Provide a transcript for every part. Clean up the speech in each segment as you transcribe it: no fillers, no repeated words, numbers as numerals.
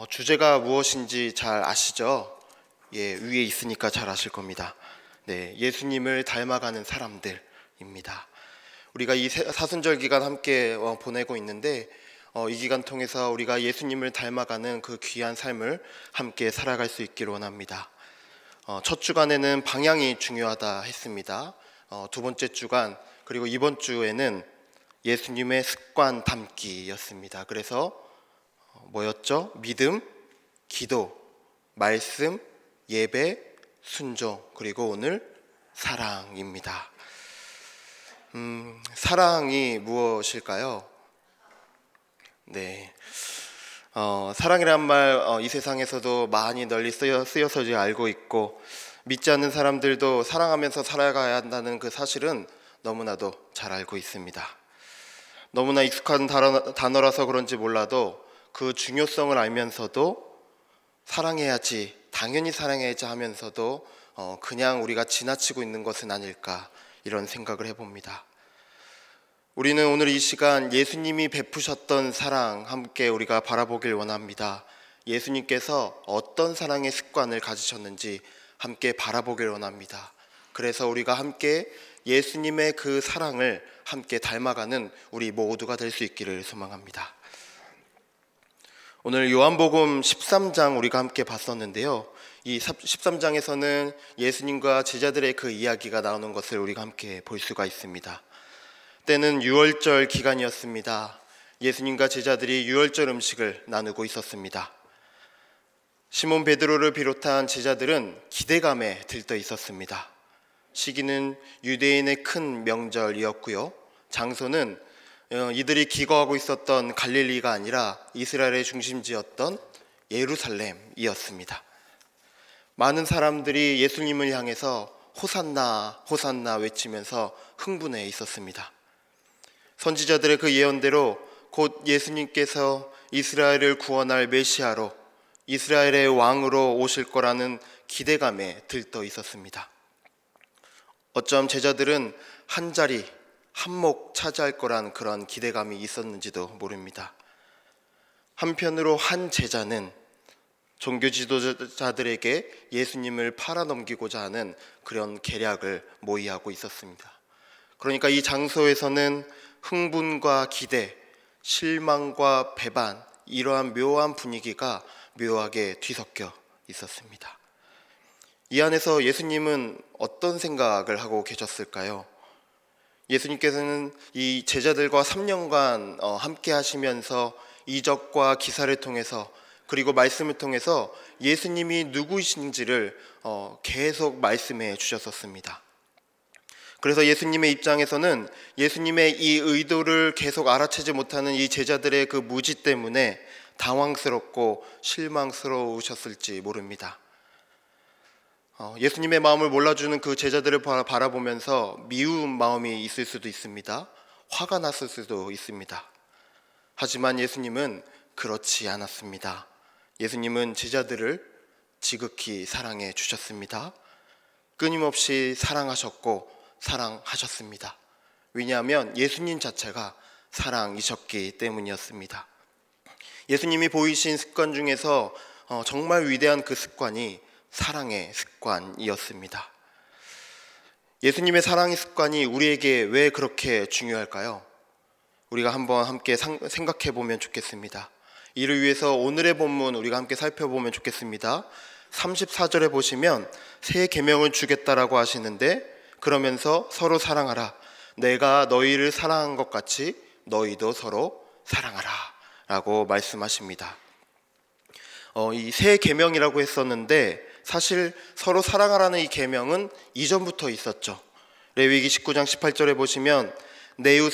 주제가 무엇인지 잘 아시죠? 예, 위에 있으니까 잘 아실 겁니다. 네, 예수님을 닮아가는 사람들입니다. 우리가 이 사순절 기간 함께 보내고 있는데 이 기간 통해서 우리가 예수님을 닮아가는 그 귀한 삶을 함께 살아갈 수 있기를 원합니다. 첫 주간에는 방향이 중요하다 했습니다. 두 번째 주간 그리고 이번 주에는 예수님의 습관 담기였습니다. 그래서 뭐였죠? 믿음, 기도, 말씀, 예배, 순종, 그리고 오늘 사랑입니다. 사랑이 무엇일까요? 네, 사랑이란 말 이 세상에서도 많이 널리 쓰여서 알고 있고, 믿지 않는 사람들도 사랑하면서 살아가야 한다는 그 사실은 너무나도 잘 알고 있습니다. 너무나 익숙한 단어라서 그런지 몰라도 그 중요성을 알면서도 사랑해야지, 당연히 사랑해야지 하면서도 그냥 우리가 지나치고 있는 것은 아닐까, 이런 생각을 해봅니다. 우리는 오늘 이 시간 예수님이 베푸셨던 사랑 함께 우리가 바라보길 원합니다. 예수님께서 어떤 사랑의 습관을 가지셨는지 함께 바라보길 원합니다. 그래서 우리가 함께 예수님의 그 사랑을 함께 닮아가는 우리 모두가 될 수 있기를 소망합니다. 오늘 요한복음 13장 우리가 함께 봤었는데요, 이 13장에서는 예수님과 제자들의 그 이야기가 나오는 것을 우리가 함께 볼 수가 있습니다. 때는 유월절 기간이었습니다. 예수님과 제자들이 유월절 음식을 나누고 있었습니다. 시몬 베드로를 비롯한 제자들은 기대감에 들떠 있었습니다. 시기는 유대인의 큰 명절이었고요, 장소는 이들이 기거하고 있었던 갈릴리가 아니라 이스라엘의 중심지였던 예루살렘이었습니다. 많은 사람들이 예수님을 향해서 호산나 호산나 외치면서 흥분해 있었습니다. 선지자들의 그 예언대로 곧 예수님께서 이스라엘을 구원할 메시아로, 이스라엘의 왕으로 오실 거라는 기대감에 들떠 있었습니다. 어쩜 제자들은 한 자리 한몫 차지할 거란 그런 기대감이 있었는지도 모릅니다. 한편으로 한 제자는 종교 지도자들에게 예수님을 팔아넘기고자 하는 그런 계략을 모의하고 있었습니다. 그러니까 이 장소에서는 흥분과 기대, 실망과 배반, 이러한 묘한 분위기가 묘하게 뒤섞여 있었습니다. 이 안에서 예수님은 어떤 생각을 하고 계셨을까요? 예수님께서는 이 제자들과 3년간 함께 하시면서 이적과 기사를 통해서, 그리고 말씀을 통해서 예수님이 누구이신지를 계속 말씀해 주셨었습니다. 그래서 예수님의 입장에서는 예수님의 이 의도를 계속 알아채지 못하는 이 제자들의 그 무지 때문에 당황스럽고 실망스러우셨을지 모릅니다. 예수님의 마음을 몰라주는 그 제자들을 바라보면서 미운 마음이 있을 수도 있습니다. 화가 났을 수도 있습니다. 하지만 예수님은 그렇지 않았습니다. 예수님은 제자들을 지극히 사랑해 주셨습니다. 끊임없이 사랑하셨고 사랑하셨습니다. 왜냐하면 예수님 자체가 사랑이셨기 때문이었습니다. 예수님이 보이신 습관 중에서 정말 위대한 그 습관이 사랑의 습관이었습니다. 예수님의 사랑의 습관이 우리에게 왜 그렇게 중요할까요? 우리가 한번 함께 생각해 보면 좋겠습니다. 이를 위해서 오늘의 본문 우리가 함께 살펴보면 좋겠습니다. 34절에 보시면 새 계명을 주겠다라고 하시는데, 그러면서 서로 사랑하라, 내가 너희를 사랑한 것 같이 너희도 서로 사랑하라 라고 말씀하십니다. 이 새 계명이라고 했었는데 사실 서로 사랑하라는 이 계명은 이전부터 있었죠. 레위기 19장 18절에 보시면 내 이웃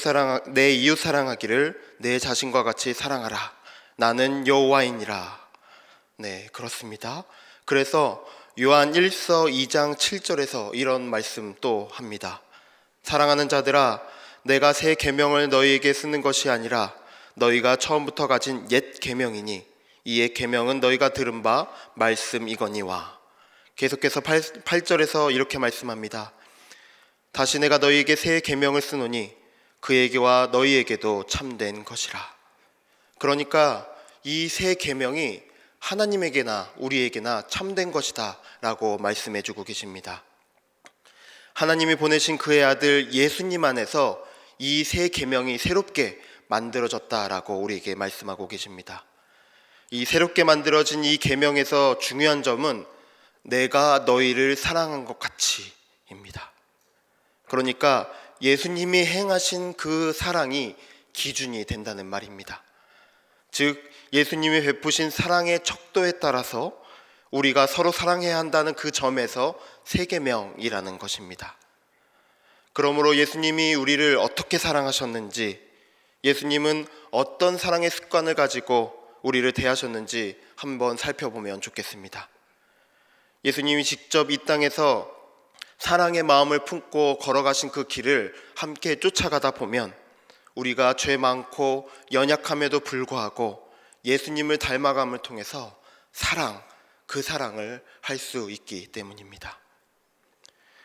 사랑하기를 내 자신과 같이 사랑하라, 나는 여호와이니라. 네, 그렇습니다. 그래서 요한 1서 2장 7절에서 이런 말씀 또 합니다. 사랑하는 자들아, 내가 새 계명을 너희에게 쓰는 것이 아니라 너희가 처음부터 가진 옛 계명이니 이 옛 계명은 너희가 들은 바 말씀이거니와. 계속해서 8절에서 이렇게 말씀합니다. 다시 내가 너희에게 새 계명을 쓰노니 그에게와 너희에게도 참된 것이라. 그러니까 이 새 계명이 하나님에게나 우리에게나 참된 것이다 라고 말씀해 주고 계십니다. 하나님이 보내신 그의 아들 예수님 안에서 이 새 계명이 새롭게 만들어졌다라고 우리에게 말씀하고 계십니다. 이 새롭게 만들어진 이 계명에서 중요한 점은 내가 너희를 사랑한 것 같이입니다. 그러니까 예수님이 행하신 그 사랑이 기준이 된다는 말입니다. 즉 예수님이 베푸신 사랑의 척도에 따라서 우리가 서로 사랑해야 한다는 그 점에서 새 계명이라는 것입니다. 그러므로 예수님이 우리를 어떻게 사랑하셨는지, 예수님은 어떤 사랑의 습관을 가지고 우리를 대하셨는지 한번 살펴보면 좋겠습니다. 예수님이 직접 이 땅에서 사랑의 마음을 품고 걸어가신 그 길을 함께 쫓아가다 보면 우리가 죄 많고 연약함에도 불구하고 예수님을 닮아감을 통해서 그 사랑을 할 수 있기 때문입니다.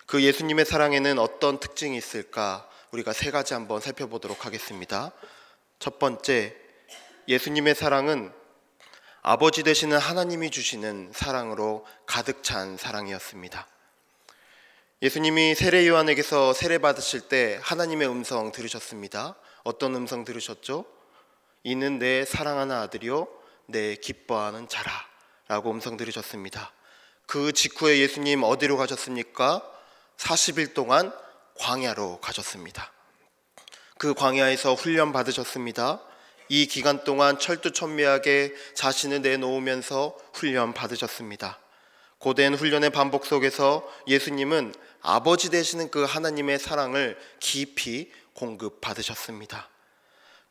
그 예수님의 사랑에는 어떤 특징이 있을까? 우리가 세 가지 한번 살펴보도록 하겠습니다. 첫 번째, 예수님의 사랑은 아버지 되시는 하나님이 주시는 사랑으로 가득 찬 사랑이었습니다. 예수님이 세례 요한에게서 세례 받으실 때 하나님의 음성 들으셨습니다. 어떤 음성 들으셨죠? 이는 내 사랑하는 아들이요 내 기뻐하는 자라 라고 음성 들으셨습니다. 그 직후에 예수님 어디로 가셨습니까? 40일 동안 광야로 가셨습니다. 그 광야에서 훈련 받으셨습니다. 이 기간 동안 철두철미하게 자신을 내놓으면서 훈련 받으셨습니다. 고된 훈련의 반복 속에서 예수님은 아버지 되시는 그 하나님의 사랑을 깊이 공급받으셨습니다.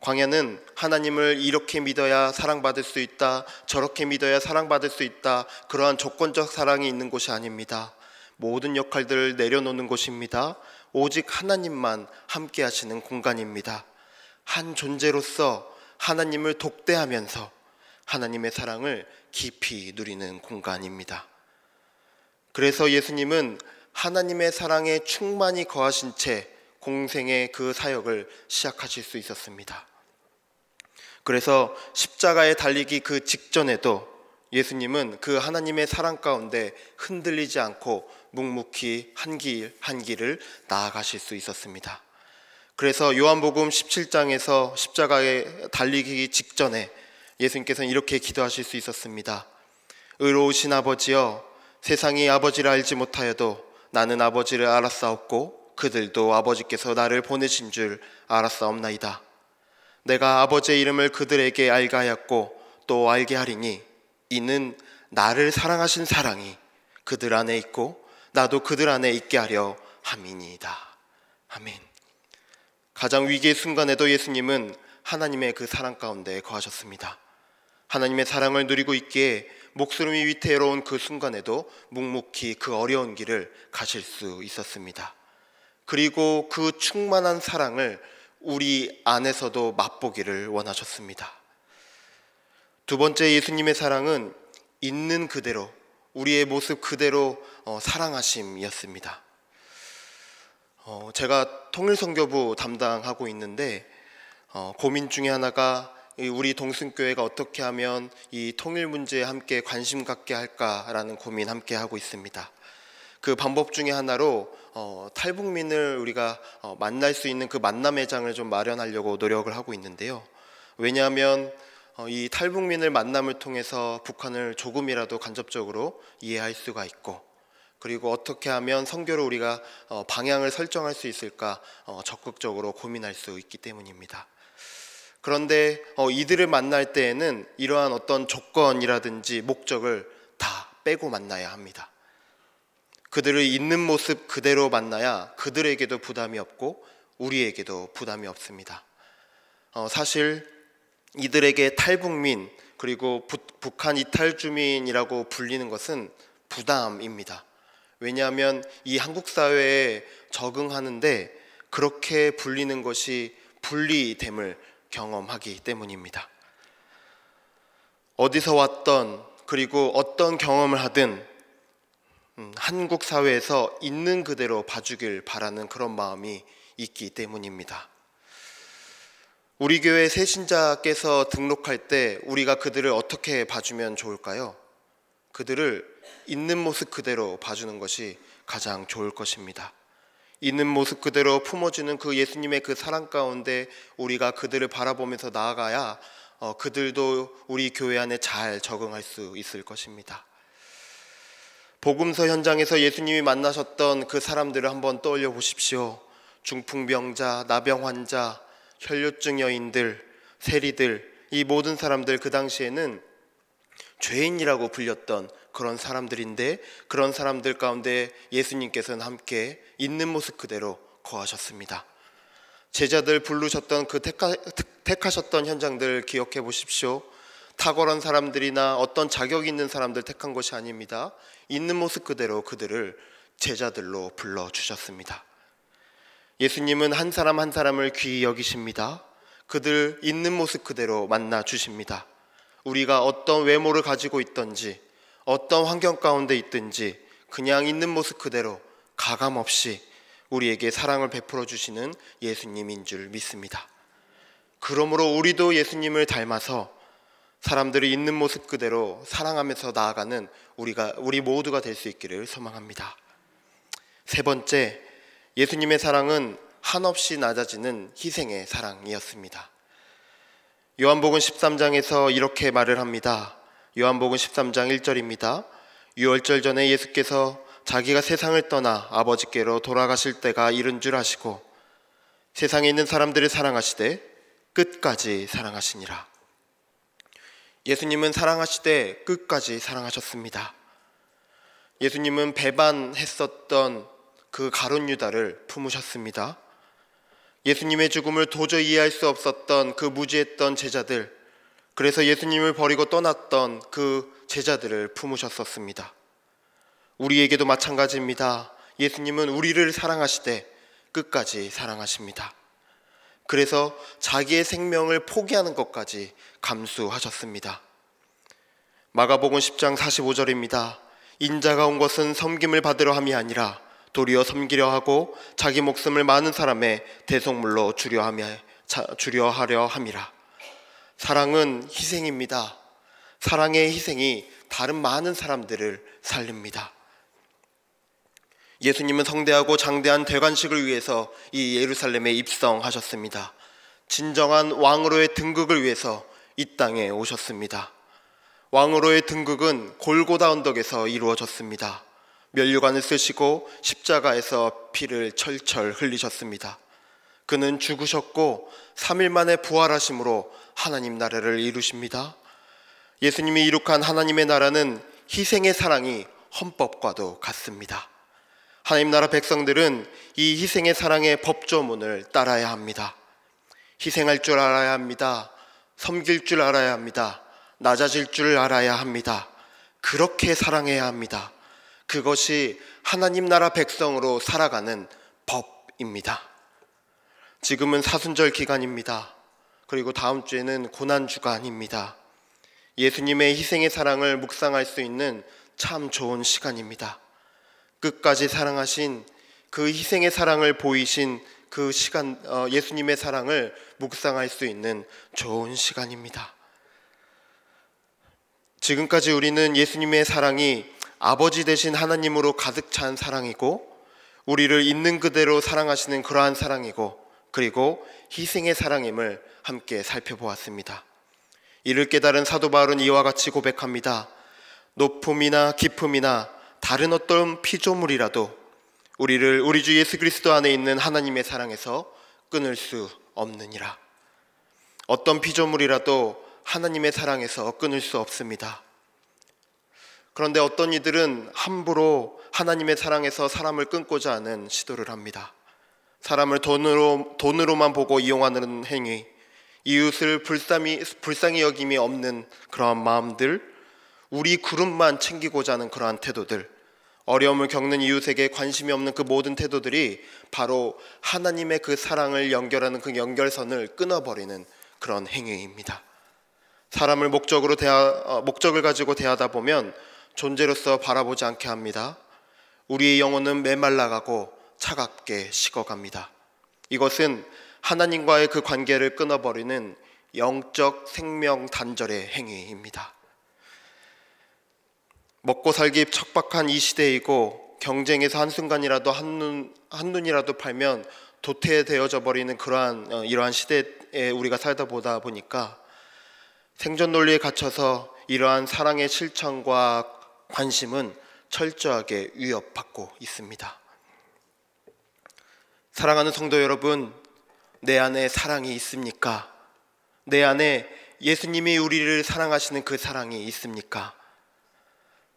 광야는 하나님을 이렇게 믿어야 사랑받을 수 있다, 저렇게 믿어야 사랑받을 수 있다, 그러한 조건적 사랑이 있는 곳이 아닙니다. 모든 역할들을 내려놓는 곳입니다. 오직 하나님만 함께 하시는 공간입니다. 한 존재로서 하나님을 독대하면서 하나님의 사랑을 깊이 누리는 공간입니다. 그래서 예수님은 하나님의 사랑에 충만히 거하신 채 공생의 그 사역을 시작하실 수 있었습니다. 그래서 십자가에 달리기 그 직전에도 예수님은 그 하나님의 사랑 가운데 흔들리지 않고 묵묵히 한 길을 나아가실 수 있었습니다. 그래서 요한복음 17장에서 십자가에 달리기 직전에 예수님께서는 이렇게 기도하실 수 있었습니다. 의로우신 아버지여, 세상이 아버지를 알지 못하여도 나는 아버지를 알았사옵고 그들도 아버지께서 나를 보내신 줄 알았사옵나이다. 내가 아버지의 이름을 그들에게 알게 하였고 또 알게 하리니 이는 나를 사랑하신 사랑이 그들 안에 있고 나도 그들 안에 있게 하려 함이니이다. 아멘. 가장 위기의 순간에도 예수님은 하나님의 그 사랑 가운데 거하셨습니다. 하나님의 사랑을 누리고 있기에 목숨이 위태로운 그 순간에도 묵묵히 그 어려운 길을 가실 수 있었습니다. 그리고 그 충만한 사랑을 우리 안에서도 맛보기를 원하셨습니다. 두 번째, 예수님의 사랑은 있는 그대로, 우리의 모습 그대로 사랑하심이었습니다. 제가 통일선교부 담당하고 있는데 고민 중에 하나가 우리 동순교회가 어떻게 하면 이 통일 문제에 함께 관심 갖게 할까라는 고민 함께 하고 있습니다. 그 방법 중에 하나로 탈북민을 우리가 만날 수 있는 그 만남의 장을 좀 마련하려고 노력을 하고 있는데요. 왜냐하면 이 탈북민을 만남을 통해서 북한을 조금이라도 간접적으로 이해할 수가 있고, 그리고 어떻게 하면 선교를 우리가 방향을 설정할 수 있을까 적극적으로 고민할 수 있기 때문입니다. 그런데 이들을 만날 때에는 이러한 어떤 조건이라든지 목적을 다 빼고 만나야 합니다. 그들을 있는 모습 그대로 만나야 그들에게도 부담이 없고 우리에게도 부담이 없습니다. 사실 이들에게 탈북민 그리고 북한 이탈 주민이라고 불리는 것은 부담입니다. 왜냐하면 이 한국 사회에 적응하는데 그렇게 불리는 것이 분리됨을 경험하기 때문입니다. 어디서 왔던 그리고 어떤 경험을 하든 한국 사회에서 있는 그대로 봐주길 바라는 그런 마음이 있기 때문입니다. 우리 교회 새신자께서 등록할 때 우리가 그들을 어떻게 봐주면 좋을까요? 그들을 있는 모습 그대로 봐주는 것이 가장 좋을 것입니다. 있는 모습 그대로 품어주는 그 예수님의 그 사랑 가운데 우리가 그들을 바라보면서 나아가야 그들도 우리 교회 안에 잘 적응할 수 있을 것입니다. 복음서 현장에서 예수님이 만나셨던 그 사람들을 한번 떠올려 보십시오. 중풍병자, 나병 환자, 혈류증 여인들, 세리들, 이 모든 사람들 그 당시에는 죄인이라고 불렸던 그런 사람들인데, 그런 사람들 가운데 예수님께서는 함께 있는 모습 그대로 거하셨습니다. 제자들 부르셨던 그 택하셨던 현장들 기억해 보십시오. 탁월한 사람들이나 어떤 자격 있는 사람들 택한 것이 아닙니다. 있는 모습 그대로 그들을 제자들로 불러주셨습니다. 예수님은 한 사람 한 사람을 귀히 여기십니다. 그들 있는 모습 그대로 만나 주십니다. 우리가 어떤 외모를 가지고 있든지 어떤 환경 가운데 있든지 그냥 있는 모습 그대로 가감없이 우리에게 사랑을 베풀어 주시는 예수님인 줄 믿습니다. 그러므로 우리도 예수님을 닮아서 사람들이 있는 모습 그대로 사랑하면서 나아가는 우리 모두가 될 수 있기를 소망합니다. 세 번째, 예수님의 사랑은 한없이 낮아지는 희생의 사랑이었습니다. 요한복음 13장에서 이렇게 말을 합니다. 요한복음 13장 1절입니다. 유월절 전에 예수께서 자기가 세상을 떠나 아버지께로 돌아가실 때가 이른 줄 아시고 세상에 있는 사람들을 사랑하시되 끝까지 사랑하시니라. 예수님은 사랑하시되 끝까지 사랑하셨습니다. 예수님은 배반했었던 그 가룟 유다를 품으셨습니다. 예수님의 죽음을 도저히 이해할 수 없었던 그 무지했던 제자들, 그래서 예수님을 버리고 떠났던 그 제자들을 품으셨었습니다. 우리에게도 마찬가지입니다. 예수님은 우리를 사랑하시되 끝까지 사랑하십니다. 그래서 자기의 생명을 포기하는 것까지 감수하셨습니다. 마가복음 10장 45절입니다. 인자가 온 것은 섬김을 받으려 함이 아니라 도리어 섬기려 하고 자기 목숨을 많은 사람의 대속물로 주려 하려 함이라. 사랑은 희생입니다. 사랑의 희생이 다른 많은 사람들을 살립니다. 예수님은 성대하고 장대한 대관식을 위해서 이 예루살렘에 입성하셨습니다. 진정한 왕으로의 등극을 위해서 이 땅에 오셨습니다. 왕으로의 등극은 골고다 언덕에서 이루어졌습니다. 면류관을 쓰시고 십자가에서 피를 철철 흘리셨습니다. 그는 죽으셨고 3일 만에 부활하심으로 하나님 나라를 이루십니다. 예수님이 이룩한 하나님의 나라는 희생의 사랑이 헌법과도 같습니다. 하나님 나라 백성들은 이 희생의 사랑의 법조문을 따라야 합니다. 희생할 줄 알아야 합니다. 섬길 줄 알아야 합니다. 낮아질 줄 알아야 합니다. 그렇게 사랑해야 합니다. 그것이 하나님 나라 백성으로 살아가는 법입니다. 지금은 사순절 기간입니다. 그리고 다음 주에는 고난주간입니다. 예수님의 희생의 사랑을 묵상할 수 있는 참 좋은 시간입니다. 끝까지 사랑하신 그 희생의 사랑을 보이신 그 시간, 예수님의 사랑을 묵상할 수 있는 좋은 시간입니다. 지금까지 우리는 예수님의 사랑이 아버지 되신 하나님으로 가득 찬 사랑이고, 우리를 있는 그대로 사랑하시는 그러한 사랑이고, 그리고 희생의 사랑임을 함께 살펴보았습니다. 이를 깨달은 사도 바울은 이와 같이 고백합니다. 높음이나 깊음이나 다른 어떤 피조물이라도 우리를 우리 주 예수 그리스도 안에 있는 하나님의 사랑에서 끊을 수 없느니라. 어떤 피조물이라도 하나님의 사랑에서 끊을 수 없습니다. 그런데 어떤 이들은 함부로 하나님의 사랑에서 사람을 끊고자 하는 시도를 합니다. 사람을 돈으로만 보고 이용하는 행위, 이웃을 불쌍히 여김이 없는 그러한 마음들, 우리 그룹만 챙기고자 하는 그러한 태도들, 어려움을 겪는 이웃에게 관심이 없는 그 모든 태도들이 바로 하나님의 그 사랑을 연결하는 그 연결선을 끊어버리는 그런 행위입니다. 사람을 목적을 가지고 대하다 보면 존재로서 바라보지 않게 합니다. 우리의 영혼은 메말라가고 차갑게 식어갑니다. 이것은 하나님과의 그 관계를 끊어버리는 영적 생명 단절의 행위입니다. 먹고 살기 척박한 이 시대이고 경쟁에서 한순간이라도 한눈이라도 팔면 도태되어져 버리는 이러한 시대에 우리가 살다 보다 보니까 생존 논리에 갇혀서 이러한 사랑의 실천과 관심은 철저하게 위협받고 있습니다. 사랑하는 성도 여러분, 내 안에 사랑이 있습니까? 내 안에 예수님이 우리를 사랑하시는 그 사랑이 있습니까?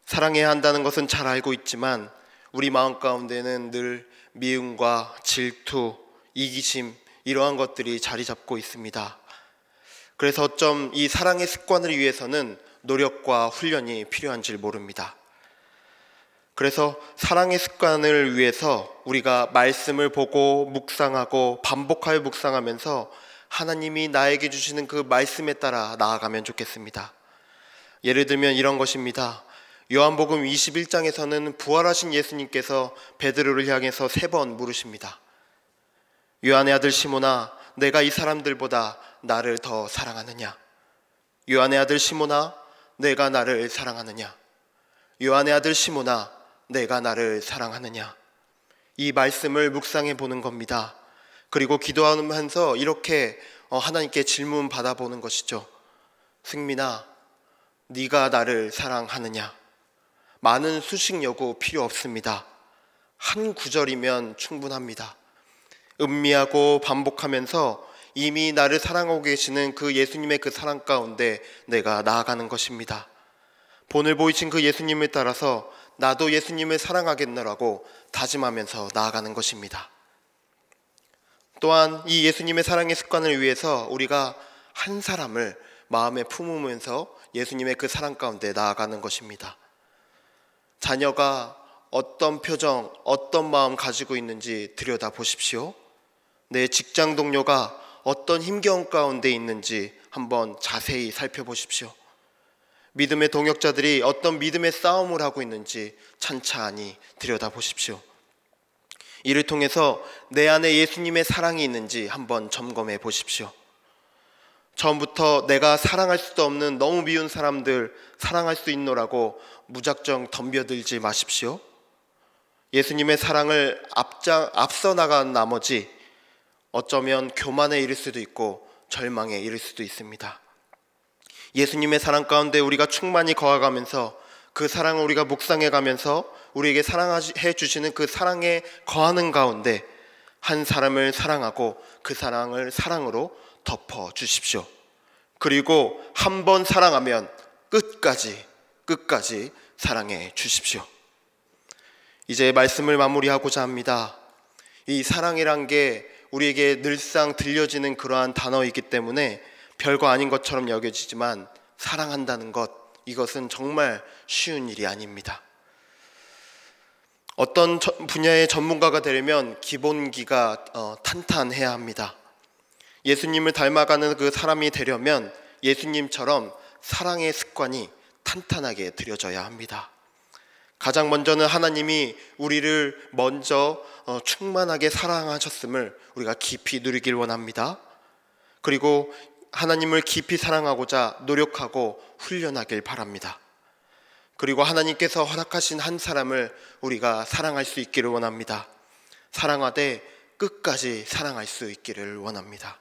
사랑해야 한다는 것은 잘 알고 있지만 우리 마음 가운데는 늘 미움과 질투, 이기심 이러한 것들이 자리 잡고 있습니다. 그래서 어쩜 이 사랑의 습관을 위해서는 노력과 훈련이 필요한지 모릅니다. 그래서 사랑의 습관을 위해서 우리가 말씀을 보고 묵상하고 반복하여 묵상하면서 하나님이 나에게 주시는 그 말씀에 따라 나아가면 좋겠습니다. 예를 들면 이런 것입니다. 요한복음 21장에서는 부활하신 예수님께서 베드로를 향해서 3번 물으십니다. 요한의 아들 시몬아, 내가 이 사람들보다 나를 더 사랑하느냐? 요한의 아들 시몬아, 내가 나를 사랑하느냐? 요한의 아들 시몬아, 내가 나를 사랑하느냐? 이 말씀을 묵상해 보는 겁니다. 그리고 기도하면서 이렇게 하나님께 질문 받아보는 것이죠. 승민아, 네가 나를 사랑하느냐? 많은 수식 요구 필요 없습니다. 한 구절이면 충분합니다. 음미하고 반복하면서 이미 나를 사랑하고 계시는 그 예수님의 그 사랑 가운데 내가 나아가는 것입니다. 본을 보이신 그 예수님을 따라서 나도 예수님을 사랑하겠노라고 다짐하면서 나아가는 것입니다. 또한 이 예수님의 사랑의 습관을 위해서 우리가 한 사람을 마음에 품으면서 예수님의 그 사랑 가운데 나아가는 것입니다. 자녀가 어떤 표정, 어떤 마음 가지고 있는지 들여다보십시오. 내 직장 동료가 어떤 힘겨움 가운데 있는지 한번 자세히 살펴보십시오. 믿음의 동역자들이 어떤 믿음의 싸움을 하고 있는지 찬찬히 들여다보십시오. 이를 통해서 내 안에 예수님의 사랑이 있는지 한번 점검해 보십시오. 처음부터 내가 사랑할 수도 없는 너무 미운 사람들 사랑할 수 있노라고 무작정 덤벼들지 마십시오. 예수님의 사랑을 앞서 나간 나머지 어쩌면 교만에 이를 수도 있고 절망에 이를 수도 있습니다. 예수님의 사랑 가운데 우리가 충만히 거하가면서 그 사랑을 우리가 묵상해가면서 우리에게 사랑해 주시는 그 사랑에 거하는 가운데 한 사람을 사랑하고 그 사랑을 사랑으로 덮어 주십시오. 그리고 한 번 사랑하면 끝까지 사랑해 주십시오. 이제 말씀을 마무리하고자 합니다. 이 사랑이란 게 우리에게 늘상 들려지는 그러한 단어이기 때문에 별거 아닌 것처럼 여겨지지만 사랑한다는 것, 이것은 정말 쉬운 일이 아닙니다. 어떤 분야의 전문가가 되려면 기본기가 탄탄해야 합니다. 예수님을 닮아가는 그 사람이 되려면 예수님처럼 사랑의 습관이 탄탄하게 들여져야 합니다. 가장 먼저는 하나님이 우리를 먼저 충만하게 사랑하셨음을 우리가 깊이 누리길 원합니다. 그리고 하나님을 깊이 사랑하고자 노력하고 훈련하길 바랍니다. 그리고 하나님께서 허락하신 한 사람을 우리가 사랑할 수 있기를 원합니다. 사랑하되 끝까지 사랑할 수 있기를 원합니다.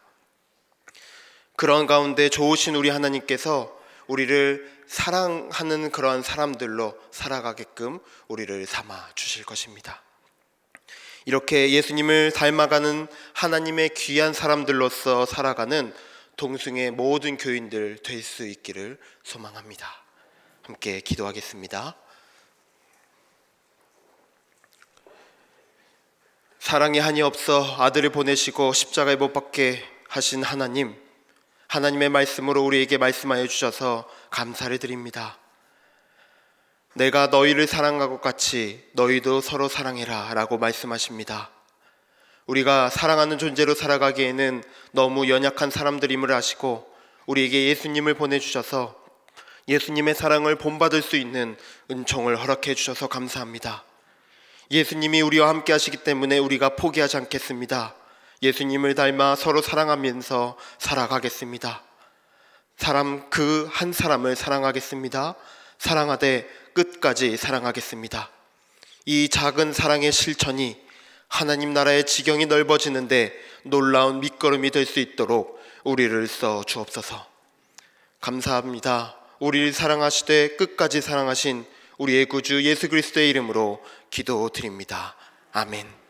그런 가운데 좋으신 우리 하나님께서 우리를 사랑하는 그런 사람들로 살아가게끔 우리를 삼아 주실 것입니다. 이렇게 예수님을 닮아가는 하나님의 귀한 사람들로서 살아가는 동승의 모든 교인들 될 수 있기를 소망합니다. 함께 기도하겠습니다. 사랑이 한이 없어 아들을 보내시고 십자가에 못 박게 하신 하나님, 하나님의 말씀으로 우리에게 말씀하여 주셔서 감사를 드립니다. 내가 너희를 사랑한 것 같이 너희도 서로 사랑해라 라고 말씀하십니다. 우리가 사랑하는 존재로 살아가기에는 너무 연약한 사람들임을 아시고 우리에게 예수님을 보내주셔서 예수님의 사랑을 본받을 수 있는 은총을 허락해 주셔서 감사합니다. 예수님이 우리와 함께 하시기 때문에 우리가 포기하지 않겠습니다. 예수님을 닮아 서로 사랑하면서 살아가겠습니다. 사람 그 한 사람을 사랑하겠습니다. 사랑하되 끝까지 사랑하겠습니다. 이 작은 사랑의 실천이 하나님 나라의 지경이 넓어지는데 놀라운 밑거름이 될 수 있도록 우리를 써 주옵소서. 감사합니다. 우리를 사랑하시되 끝까지 사랑하신 우리의 구주 예수 그리스도의 이름으로 기도드립니다. 아멘.